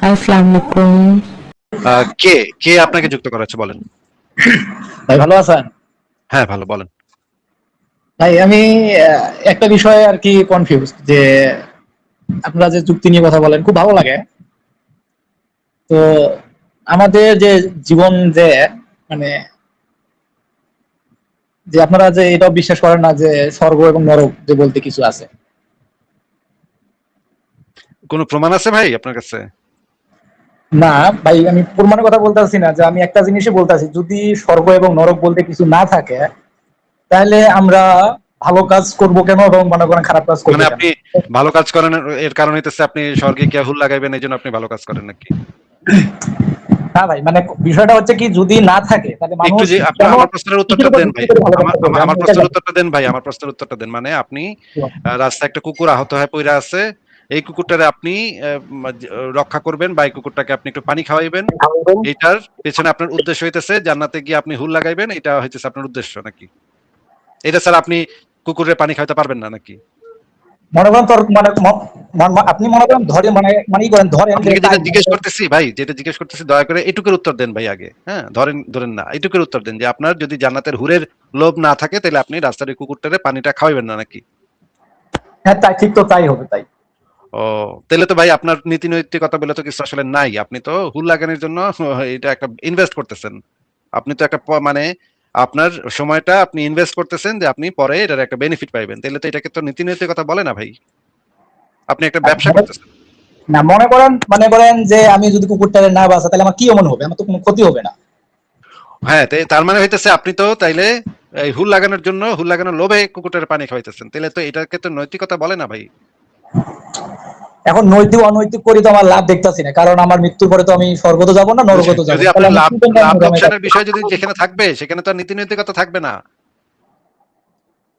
আসসালামু আলাইকুম। কে কে আপনাকে যুক্ত করাচ্ছে বলেন। ভাই ভালো আছেন? হ্যাঁ, ভালো বলেন। ভাই আমি একটা বিষয়ে আর কি কনফিউজ যে আপনারা যে যুক্তি নিয়ে কথা বলেন খুব ভালো লাগে। তো আমাদের যে জীবন যে মানে যে আপনারা যে এটাও বিশ্বাস করেন না যে স্বর্গ এবং নরক যে বলতে কিছু আছে? কোনো প্রমাণ আছে ভাই আপনার কাছে? না ভাই, আমি প্রমাণের কথা বলতেছি না, যে আমি একটা জিনিসই বলতেছি, যদি স্বর্গ এবং নরক বলতে কিছু না থাকে তাহলে আমরা ভালো কাজ করব কেন এবং মনে করেন খারাপ কাজ করব মানে কেন? আপনি ভালো কাজ করেন, এর কারণ হইতেছে আপনি স্বর্গে গিয়ে হুল লাগাইবেন, এই জন্য আপনি ভালো কাজ করেন নাকি? না ভাই, মানে বিষয়টা হচ্ছে কি, যদি না থাকে তাহলে একটু মানুষ যে আপনার কেন আমার প্রশ্নের কিসের উত্তরটা উপর দেন ভিত্তি ভাই। করে ভালো আমার কাজটা করবে, আমার আমি আমার এটা প্রশ্নের জানি। উত্তরটা দেন ভাই, আমার প্রশ্নের উত্তরটা দেন। মানে আপনি রাস্তায় একটা কুকুর আহত হয়ে পইরা আছে, এই কুকুরটারে আপনি রক্ষা করবেন বা এই কুকুরটাকে আপনি একটু পানি খাওয়াইবেন, এইটার পেছনে আপনার উদ্দেশ্য হইতেছে জান্নাতে গিয়ে আপনি হুল লাগাইবেন, এটা হইতেছে আপনার উদ্দেশ্য নাকি? এটা স্যার আপনি কুকুরের পানি খাওয়াতে পারবেন না নাকি? মনে করেন তোর মানে আপনি মনে করেন ধরে মানে মানে ই করেন, ধরেন যে আপনাকে তাই যেটা জিজ্ঞেস করতেছি ভাই, যেটা জিজ্ঞেস করতেছি দয়া করে এটুকুর উত্তর দেন ভাই আগে। হ্যাঁ, ধরেন না, এটুকুর উত্তর দেন যে আপনার যদি জান্নাতের হুরের লোভ না থাকে তাহলে আপনি রাস্তার ওই কুকুরটারে পানিটা খাওয়াবেন না নাকি? হ্যাঁ তাই, ঠিক তো তাই হবে তাই। ও, তাহলে তো ভাই আপনার নীতি নৈতিকতা বলে তো কিছু আসলে নাই। আপনি তো হুল লাগানোর জন্য এটা একটা ইনভেস্ট করতেছেন। আপনি তো একটা মানে আপনার সময়টা আপনি ইনভেস্ট করতেছেন যে আপনি পরে এটার একটা বেনিফিট পাইবেন। তাহলে তো এটাকে তো নীতি নৈতিকতা বলে না ভাই। আপনি একটা আর ব্যবসা করতেছেন। না, মনে করেন যে আমি যদি কুকুরটারে না বাঁচা তাহলে আমার কি এমন হবে? আমার তো কোনো ক্ষতি হবে না। হ্যাঁ, তার মানে হইতেছে আপনি তো তাইলে এই হুল লাগানোর জন্য, হুল লাগানোর লোভে কুকুরটার পানি খাওয়াইতেছেন। তাইলে তো এটাকে তো নৈতিকতা বলে না ভাই। এখন নৈতিক অনৈতিক করি তো আমার লাভ দেখতাছি না, কারণ আমার মৃত্যুর পরে তো আমি স্বর্গত যাব না, নরকত যাব যদি না, তাহলে আপনার আমি লাভ কি জন্য লাভ নিরমের কাজ লোকসানের করব? বিষয় যদি যেখানে থাকবে সেখানে তো আর নীতি নৈতিকতা থাকবে না।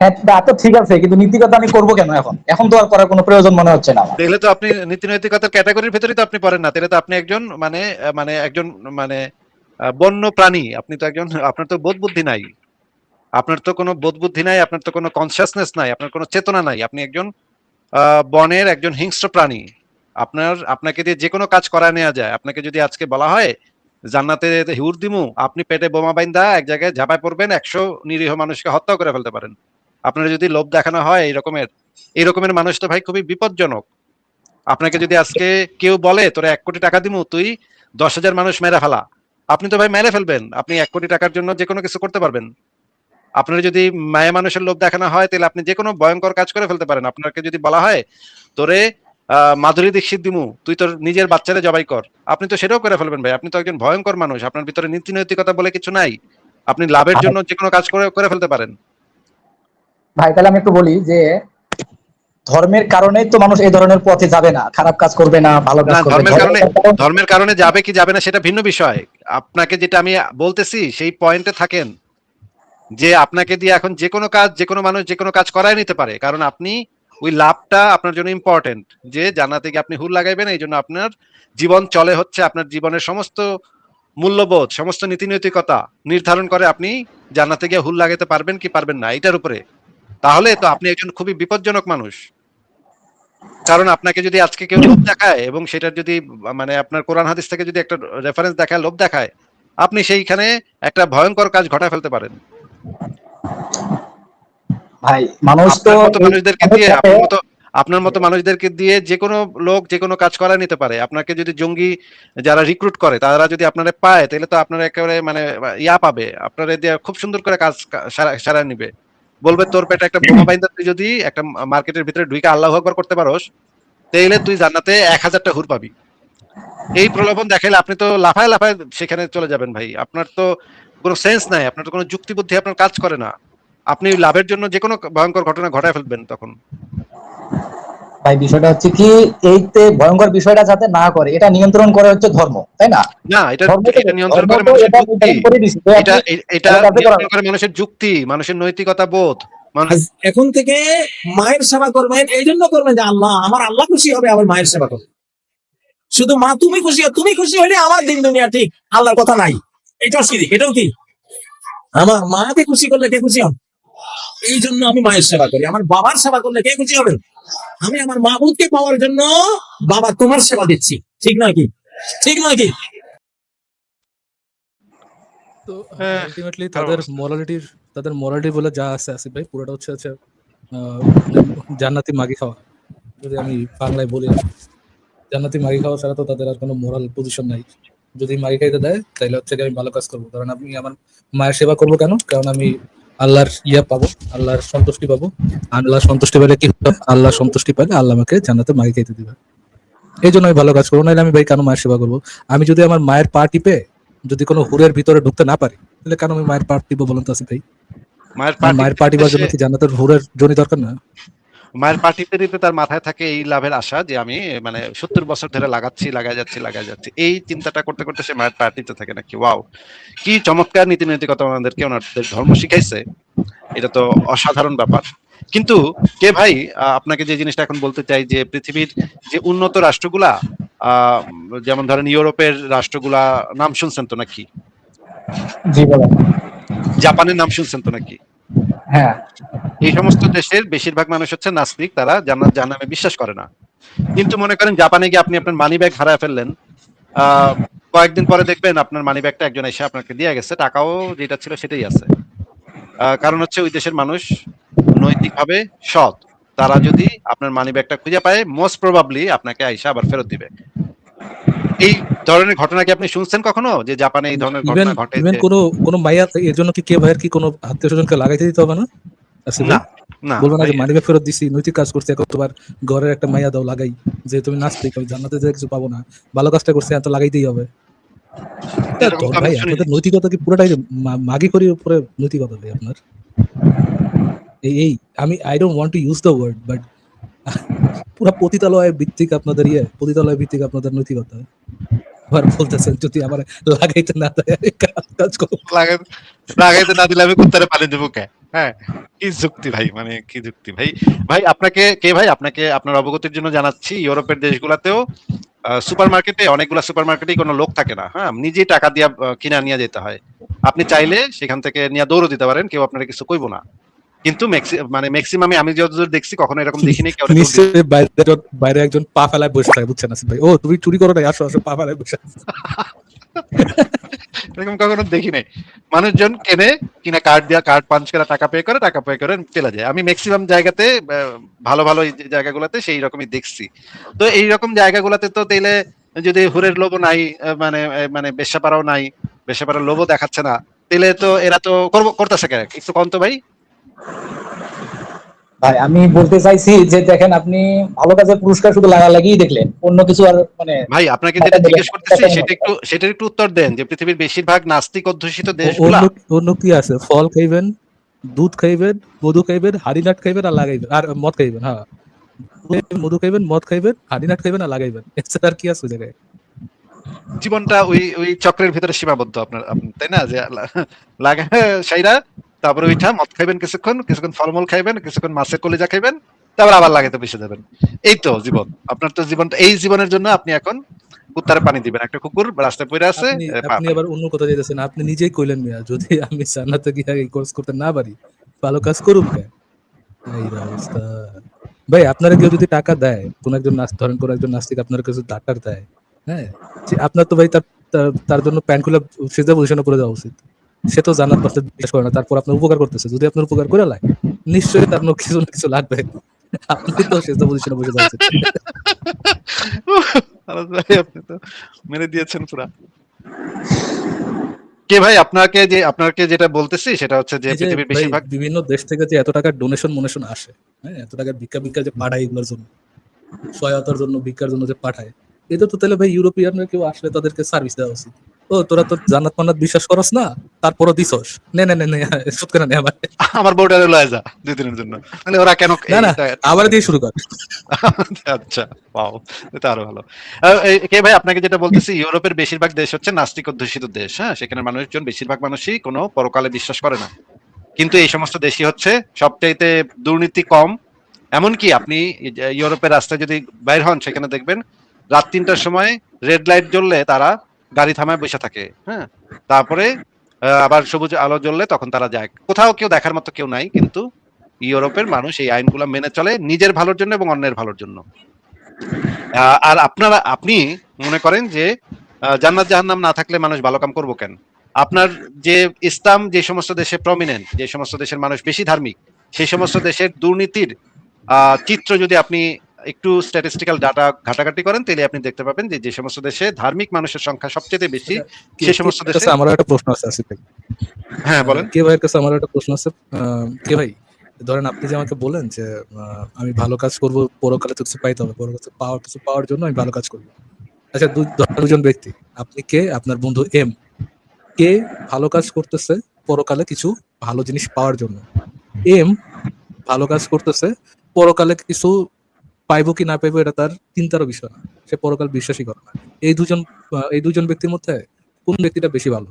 হ্যাঁ তা তো ঠিক আছে, কিন্তু নীতিগত আমি করবো কেন? এখন এখন তো আর করার কোনো প্রয়োজন মনে হচ্ছে না আমার। তাহলে তো আপনি নীতি নৈতিকতার ক্যাটাগরির ভেতরেই তো আপনি পড়েন না। তাহলে তো আপনি একজন মানে একজন মানে বন্য প্রাণী। আপনি তো একজন, আপনার তো বোধ বুদ্ধি নাই। আপনার তো কোনো বোধ বুদ্ধি নাই, আপনার তো কোনো কনসিয়াসনেস নাই, আপনার কোনো চেতনা নাই। আপনি একজন বনের একজন হিংস্র প্রাণী। আপনাকে দিয়ে যেকোনো কাজ করায় নেওয়া যায়। আপনাকে যদি আজকে বলা হয় জান্নাতে হুর দিমু, আপনি পেটে বোমা বাইন্ধা এক জায়গায় ঝাঁপায় পড়বেন, 100 নিরীহ মানুষকে হত্যাও করে ফেলতে পারেন। আপনার যদি লোভ দেখানো হয় এই রকমের মানুষ তো ভাই খুবই বিপজ্জনক। আপনাকে যদি আজকে কেউ বলে তোরা 1 কোটি টাকা দিমু, তুই 10,000 মানুষ মেরে ফেলা, আপনি তো ভাই মেরে ফেলবেন। আপনি 1 কোটি টাকার জন্য যেকোনো কিছু করতে পারবেন। আপনার যদি মায়া মানুষের লোভ দেখানো হয় তাহলে আপনি যেকোনো ভয়ঙ্কর কাজ করে ফেলতে পারেন। আপনাকে যদি বলা হয় তোরে মাধুরী দীক্ষিত দিমু, তুই তোর নিজের বাচ্চারে জবাই কর, আপনি তো সেটাও করে ফেলবেন ভাই। আপনি তো একজন ভয়ঙ্কর মানুষ, আপনার ভিতরে নীতি নৈতিকতা বলে কিছু নাই। আপনি লাভের জন্য যেকোনো কাজ করে করে ফেলতে পারেন। ভাই তাহলে আমি একটু বলি যে ধর্মের কারণেই তো মানুষ এই ধরনের পথে যাবে না, খারাপ কাজ করবে না, ভালো না, কাজ করবে। ধর্মের কারণে, ধর্মের কারণে যাবে কি যাবে না সেটা ভিন্ন বিষয়। আপনাকে যেটা আমি বলতেছি সেই পয়েন্টে থাকেন, যে আপনাকে দিয়ে এখন যেকোনো কাজ, যেকোনো মানুষ যেকোনো কাজ করায় নিতে পারে, কারণ আপনি ওই লাভটা আপনার জন্য ইম্পর্টেন্ট। যে জান্নাতে গিয়ে আপনি হুর লাগাইবেন, এই জন্য আপনার জীবন চলে হচ্ছে, আপনার জীবনের সমস্ত মূল্যবোধ, সমস্ত নীতি নৈতিকতা নির্ধারণ করে আপনি জান্নাতে গিয়ে হুর লাগাইতে পারবেন কি পারবেন না এটার উপরে। তাহলে তো আপনি একজন খুবই বিপজ্জনক মানুষ। কারণ আপনাকে যদি আজকে কেউ লোভ দেখায় এবং সেটার যদি মানে আপনার কোরআন হাদিস থেকে যদি একটা রেফারেন্স দেখায়, লোভ দেখায়, আপনি সেইখানে একটা ভয়ঙ্কর কাজ ঘটায় ফেলতে পারেন। ভাই মানুষ তো আপনার মতো এই মানুষদেরকে অনেক দিয়ে, পথে। আপনার মতো মানুষদেরকে দিয়ে যেকোনো লোক যেকোনো কাজ করায় নিতে পারে। আপনাকে যদি জঙ্গি যারা রিক্রুট করে তারা যদি আপনারা পায় তাহলে তো আপনারা একেবারে মানে ইয়া পাবে, আপনারা দিয়ে খুব সুন্দর করে কাজ সারায় নিবে। বলবে তোর পেটে একটা বোমা বাইন্দা তুই যদি একটা মার্কেটের ভিতরে ঢুকে আল্লাহু আকবার করতে পারোস, তাইলে তুই জান্নাতে 1000টা হুর পাবি। এই প্রলোভন দেখাইলে আপনি তো লাফায় লাফায় সেখানে চলে যাবেন ভাই। আপনার তো কোনো সেন্স নাই, আপনার তো কোনো যুক্তি বুদ্ধি আপনার কাজ করে না। আপনি লাভের জন্য যেকোনো ভয়ঙ্কর ঘটনা ঘটায় ফেলবেন তখন। ভাই বিষয়টা হচ্ছে কি, এইতে ভয়ঙ্কর বিষয়টা যাতে না করে এটা নিয়ন্ত্রণ করে হচ্ছে ধর্ম, তাই না? না, এটা ধর্ম তো এটা নিয়ন্ত্রণ ধর্ম করে তো মানুষের এটা যুক্তি। নির্ধারণ করে দিচ্ছে যে এটা আপনি এটা ভালো কাজে করা। নিয়ন্ত্রণ করে মানুষের যুক্তি, মানুষের নৈতিকতা বোধ। আজ এখন থেকে মায়ের সেবা করবেন, এই জন্য করবেন যে আল্লাহ, আমার আল্লাহ খুশি হবে আমার মায়ের সেবা করবে। শুধু মা তুমি খুশি হও, তুমি খুশি হলে আমার দিন দুনিয়া ঠিক, আল্লাহর কথা নাই। এটাও সিরিক, এটাও কি আমার মাকে খুশি করলে কে খুশি হন? এই জন্য আমি মায়ের সেবা করি। আমার বাবার সেবা করলে কে খুশি হবেন? আমি আমার মাবুদকে পাওয়ার জন্য বাবা তোমার সেবা দিচ্ছি, ঠিক নয় কি? ঠিক নয় কি? তো হ্যাঁ, আলটিমেটলি খারাপ তাদের অবস্থা। তাদের মোরালিটি বলে যা আছে আসিফ ভাই, পুরোটা হচ্ছে মানে জান্নাতি মাগি খাওয়া, যদি আমি বাংলায় বলি আর কি। জান্নাতি মাগি খাওয়া ছাড়া তো তাদের আর কোনো মোরাল পজিশন নাই। যদি মাগি খাইতে দেয় তাহলে হচ্ছে কি আমি ভালো কাজ করবো, কারণ আমি আমার মায়ের সেবা করবো কেন, কারণ আমি আল্লাহর পাবো, আল্লাহর সন্তুষ্টি পাবো। আল্লাহর সন্তুষ্টি পেলে কি হবে? আল্লাহর সন্তুষ্টি পেলে আল্লাহ আমাকে জান্নাতে মাগি খাইতে দিবে। এই জন্য আমি ভালো কাজ করবো, নাহলে আমি ভাই কেন মায়ের সেবা করবো? আমি যদি আমার মায়ের পা টিপে যদি কোনো হুরের ভিতরে ঢুকতে না পারি, তাহলে কেন আমি মায়ের পা টিপবো বলুন তো আসিফ ভাই? মায়ের আমার মায়ের পা পার্টি টিপার জন্য কি জান্নাতের হুরের জনি দরকার না? মায়ের পার্টিতে দিতে তার মাথায় থাকে এই লাভের আশা যে আমি মানে 70 বছর ধরে লাগাই যাচ্ছি, এই চিন্তাটা করতে করতে সে মায়ের পার্টিতে থাকে নাকি। ওয়াও, কি চমৎকার নীতি নৈতিকতা আমাদেরকে ওনাদের ধর্ম শিখাইছে। এটা তো অসাধারণ ব্যাপার। কিন্তু কে ভাই, আপনাকে যে জিনিসটা এখন বলতে চাই যে পৃথিবীর যে উন্নত রাষ্ট্রগুলা, যেমন ধরেন ইউরোপের রাষ্ট্রগুলা, নাম শুনছেন তো নাকি? জি বলেন। জাপানের নাম শুনছেন তো নাকি? হ্যাঁ। এই সমস্ত দেশের বেশিরভাগ মানুষ হচ্ছে নাস্তিক, তারা জান্নাত জাহান্নামে বিশ্বাস করে না। কিন্তু মনে করেন জাপানে গিয়ে আপনি আপনার মানি ব্যাগ হারায় ফেললেন, আহ কয়েকদিন পরে দেখবেন আপনার মানি ব্যাগটা একজন এসে আপনাকে দিয়ে গেছে, টাকাও যেটা ছিল সেটাই আছে। কারণ হচ্ছে ওই দেশের মানুষ নৈতিকভাবে সৎ। তারা যদি আপনার মানি ব্যাগটা খুঁজে পায়, মোস্ট প্রবাবলি আপনাকে আইসা আবার ফেরত দিবে। এই ধরনের ঘটনা কি আপনি শুনছেন কখনো, যে জাপানে এই ধরনের ইভেন ঘটনা ঘটে ইভেন যে? কোনো মাইয়া এর জন্য কি কে ভাইয়ের কি কোনো আত্মীয় স্বজনকে লাগাইতে দিতে হবে না আসিফ না, ভাই? না বলবো না ভাই, যে মানিব্যাগ ফেরত দিছি, নৈতিক কাজ করছি, এখন তোমার ঘরের একটা মাইয়া দাও লাগাই, যে তুমি নাস্তিক, আমি জান্নাতে যে কিছু পাবো না, ভালো কাজটা করছি এত লাগাইতেই হবে। এরকম তো আমি ভাই শুনিনি। আপনাদের নৈতিকতা কি পুরোটাই মাগি করির উপরে নৈতিকতা ভাই আপনার? এই আমি I don't want to use the word, but পুরো পতিতালয় ভিত্তিক আপনাদের পতিতালয় ভিত্তিক আপনাদের নৈতিকতা। আবার বলতেছেন যদি আমার লাগাইতে না দেয় আমি কাজ করবো। লাগাইতে না দিলে আমি কুত্তারে পানি দেবো কে? হ্যাঁ, কি যুক্তি ভাই, মানে কি যুক্তি ভাই। ভাই আপনাকে কে ভাই, আপনাকে আপনার অবগতির জন্য জানাচ্ছি, ইউরোপের দেশগুলোতেও সুপারমার্কেটে, অনেকগুলা সুপারমার্কেটেই কোনো লোক থাকে না, হ্যাঁ, নিজেই টাকা দিয়ে কিনা নিয়ে যেতে হয়। আপনি চাইলে সেখান থেকে নিয়ে দৌড়ও দিতে পারেন, কেউ আপনার কিছু কইবো না। কিন্তু মানে ম্যাক্সিমামে আমি যতদূর দেখছি কখনো এরকম দেখিনি কেউ দৌড় দিতে। নিশ্চয়ই বাইরে একজন পা ফেলায় বসে থাকে, বুঝছেন আসিফ ভাই? ও তুমি চুরি করো নাই, আসো আসো, পা ফেলায় বসে আছে। এরকম কখনো দেখি নাই। মানুষজন কেনে, কিনা কার্ড পাঞ্চ করে টাকা পে করে চলে যায়। আমি ম্যাক্সিমাম জায়গাতে ভালো ভালো এই যে জায়গাগুলোতে সেই রকমই দেখছি। তো এই রকম জায়গাগুলোতে তো তাইলে যদি হুরের লোভও নাই, মানে বেশ্যাপাড়াও নাই, বেশ্যাপাড়ার লোভও দেখাচ্ছে না, তাইলে তো এরা তো করতেছে কেন? একটু কম তো ভাই। ভাই আমি বলতে চাইছি যে দেখেন, আপনি ভালো কাজের পুরস্কার শুধু লাগালাগিই দেখলেন, অন্য কিছু আর মানে ভাই আপনাকে যেটা মাথায় দিলেন জিজ্ঞেস না। এটা করতেছি কেমন সেটা হতে একটু পারে? সেটার একটু উত্তর দেন, যে পৃথিবীর বেশিরভাগ নাস্তিক অধ্যুষিত অন্য দেশগুলা। অন্য কি আছে? ফল খাইবেন, দুধ খাইবেন, মধু খাইবেন, হাড়িনাট খাইবেন আর লাগাইবেন, আর মদ খাইবেন। হ্যাঁ, মধু খাইবেন, মদ খাইবেন, হাড়িনাট খাইবেন আর লাগাইবেন, এছাড়া আর কি আছে ওই জায়গায়? জীবনটা ওই ওই চক্রের ভিতরে সীমাবদ্ধ আপনার, তাই না? যে লাগা সাইরা, তারপরে ওইটা মদ খাইবেন, কিছুক্ষণ ফলমূল খাইবেন, কিছুক্ষণ মাছের কলিজা খাইবেন, তারপর আবার লাগাইতে বসে যাবেন। এই তো জীবন আপনার। তো জীবনটা, এই জীবনের জন্য আপনি এখন কুত্তারে পানি দিবেন। একটা কুকুর রাস্তায় পড়ে আছে, আপনি আপনি আবার অন্য কথা যেতেছেন, আপনি নিজেই কইলেন মিয়া, যদি আমি জান্নাতে গিয়ে এই কোর্স করতে না পারি, ভালো কাজ করুম কে? এই অবস্থা। ভাই আপনারা কেউ যদি টাকা দেয়, কোন একজন ধরেন কোন একজন নাস্তিক আপনার কাছে টাকা দেয়, হ্যাঁ, যে আপনার তো ভাই তার জন্য প্যান্ট খুলে সিজা পজিশনে করে দেওয়া উচিত। সে তো জান্নাত পাতে বিশ্বাস করে না, তারপর আপনার উপকার করতেছে, যদি আপনার উপকার করে লাগে নিশ্চয়ই তার কিছু না কিছু লাগবে, আপনি তো সিজা পজিশনে বসে দেওয়া উচিত। ভাই, আপনি তো মেরে দিয়েছেন পুরা। কে ভাই, আপনাকে যেটা বলতেছি সেটা হচ্ছে যে এই যে পৃথিবীর ভাই বেশিরভাগ। বিভিন্ন দেশ থেকে যে এত টাকা ডোনেশন মোনেশন আসে, হ্যাঁ, এত টাকা ভিক্ষা ভিক্ষা যে পাঠায় এগুলোর জন্য, সহায়তার জন্য, ভিক্ষার জন্য যে পাঠায়, এটা তো তাহলে ভাই ইউরোপিয়ানরা কেউ আসলে তাদেরকে সার্ভিস দেওয়া উচিত। ও তোরা তো জান্নাত মান্নাত বিশ্বাস করস না, তারপরও দিছস, নে নে নে নে, সুদ করে নে আমার। আমার বউটারে লয়ে যা 2 দিনের জন্য, তাহলে ওরা কেন না না, আবার দিয়ে শুরু কর। আচ্ছা, পাও, এটা আরো ভালো। কে ভাই, আপনাকে যেটা বলতেছি, ইউরোপের বেশিরভাগ দেশ হচ্ছে নাস্তিক অধ্যুষিত দেশ, হ্যাঁ, সেখানে মানুষজন, বেশিরভাগ মানুষই কোনো পরকালে বিশ্বাস করে না। কিন্তু এই সমস্ত দেশই হচ্ছে সবচাইতে দুর্নীতি কম। এমনকি আপনি ইউরোপের রাস্তায় যদি বাইর হন, সেখানে দেখবেন রাত 3টার সময় রেড লাইট জ্বললে তারা গাড়ি থামায় বসে থাকে, হ্যাঁ, তারপরে আবার সবুজ আলো জ্বললে তখন তারা যায়। কোথাও কেউ দেখার মতো কেউ নাই, কিন্তু ইউরোপের মানুষ এই আইনগুলো মেনে চলে নিজের ভালোর জন্য এবং অন্যের ভালোর জন্য। আর আপনি মনে করেন যে জান্নাত জাহান্নাম না থাকলে মানুষ ভালো কাম করবো কেন? আপনার যে ইসলাম যে সমস্ত দেশে প্রমিনেন্ট, যে সমস্ত দেশের মানুষ বেশি ধার্মিক, সেই সমস্ত দেশের দুর্নীতির চিত্র যদি আপনি একটু স্ট্যাটিস্টিক্যাল ডাটা ঘাটাঘাটি করেন, তাহলে আপনি দেখতে পাবেন যে যে সমস্ত দেশে ধার্মিক মানুষের সংখ্যা সবচেয়ে বেশি, সে সমস্ত দেশে। কাছে আমার একটা প্রশ্ন আছে আসিফ ভাই। হ্যাঁ বলেন। কে ভাইয়ের কাছে আমার একটা প্রশ্ন আছে। কে ভাই, ধরেন আপনি যে আমাকে বলেন যে আমি ভালো কাজ করব, পরকালে তো কিছু পাইতে হবে, পরকালে কিছু পাওয়ার জন্য আমি ভালো কাজ করব। আচ্ছা, দুজন ব্যক্তি, আপনি কে, আপনার বন্ধু এম, কে ভালো কাজ করতেছে পরকালে কিছু ভালো জিনিস পাওয়ার জন্য? এম ভালো কাজ করতেছে পরকালে কিছু পাইবো কি না পাইবো এটা তার চিন্তারও বিষয় না, সে পরকাল বিশ্বাসই করে না। এই দুজন ব্যক্তির মধ্যে কোন ব্যক্তিটা বেশি ভালো?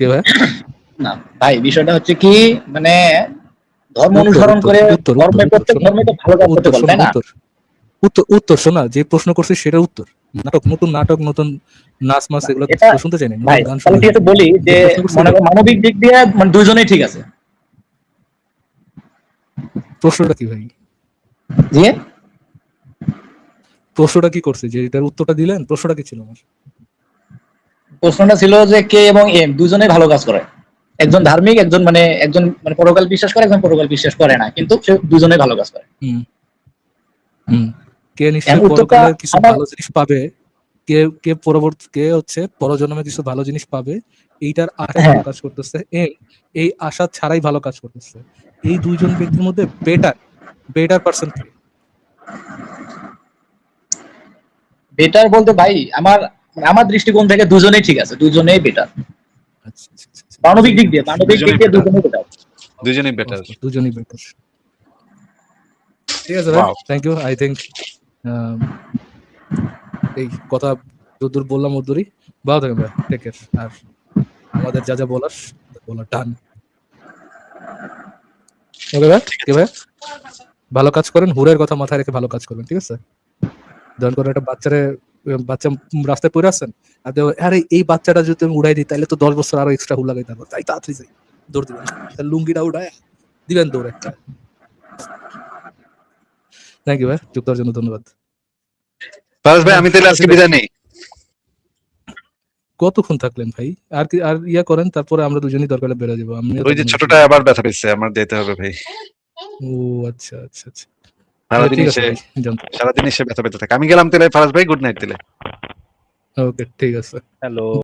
কে ভাই? না ভাই, বিষয়টা হচ্ছে কি, মানে ধর্ম উত্তর অনুসরণ উত্তর করে উত্তর ধর্মের প্রত্যেক শোনা, ধর্মে তো ভালো কাজ করতে উত্তর বলে, শোনা, তাই না? উত্তর শোনা, যে প্রশ্ন করছে সেটার উত্তর। নতুন নাটক, নতুন নাচ মাস এগুলো এটা শুনতে চাই না, ভাই, নতুন গান তাহলে শুনতে ঠিক চাই। আছে বলি যে প্রশ্ন করছে মনে করো মানবিক দিক দিয়ে মানে দুজনেই ঠিক আছে। প্রশ্নটা কি ভাই? জি, প্রশ্নটা কি করছে যে এটার উত্তরটা দিলেন? প্রশ্নটা কি ছিল আমার? প্রশ্নটা ছিল যে কে এবং এম দুজনেই ভালো কাজ করে। একজন ধার্মিক, একজন মানে পরকাল বিশ্বাস করে, একজন পরকাল বিশ্বাস করে না, কিন্তু সে দুজনেই ভালো কাজ করে। হুম হুম কে এম নিশ্চয় উত্তরটা পরকালে কিছু আমার, ভালো জিনিস পাবে, কে কে পরবর্তী, কে হচ্ছে পরজন্মে কিছু ভালো জিনিস পাবে, এইটার আশায় হ্যাঁ, ভালো কাজ করতেছে। এই আশা ছাড়াই ভালো কাজ করতেছে। এই দুইজন ব্যক্তির মধ্যে বেটার পার্সন কে? বেটার বলতে ভাই আমার আমার দৃষ্টিকোণ থেকে দুজনেই ঠিক আছে, দুজনেই বেটার। আচ্ছা আচ্ছা আচ্ছা আচ্ছা, মানবিক দুজনেই দিক দিয়ে better। মানবিক দিক দুজনেই দিয়ে বেটার, দুজনেই বেটার। দুজনেই বেটার। দুজনেই বেটার। ঠিক আছে ভাই, wow. Thank you. I think এই কথা যতদূর বললাম ওদূরই। ভালো থাকেন ভাই, টেক কেয়ার। আর আমাদের যা যা বলার ডান। ওকে ভাই, কে ভাই, ভালো কাজ করেন, হুরের কথা মাথায় রেখে ভালো কাজ করবেন, ঠিক আছে? ধরেন করে একটা বাচ্চা রাস্তায় পড়ে আছেন, আর আরে এই বাচ্চাটা যদি আমি উড়াই দিই তাহলে তো 10 বছর আরো এক্সট্রা হুল লাগাইতে হবে, তাই তাড়াতাড়ি যাই দৌড় দিবেন, তার লুঙ্গিটা উড়ায় দিবেন দৌড় একটা। থ্যাংক ইউ ভাই, যুক্ত হওয়ার জন্য ধন্যবাদ। ফারাজ ভাই, আমি তাহলে আজকে বিদায় নেই। কতক্ষণ থাকলেন ভাই? আর কি আর ইয়া করেন, তারপরে আমরা দুজনেই দরকারে বেরো যাবো। ওই যে ছোটটা আবার ব্যথা পেয়েছে, আমার যেতে হবে ভাই। ও আচ্ছা আচ্ছা আচ্ছা, সারাদিনই ঠিক আছে সে ভাই, জানতো। সারাদিনই সে ব্যথা পেতে থাকে। আমি গেলাম তাহলে ফারাজ ভাই, গুড নাইট দিলে। ওকে, ঠিক আছে। হ্যালো।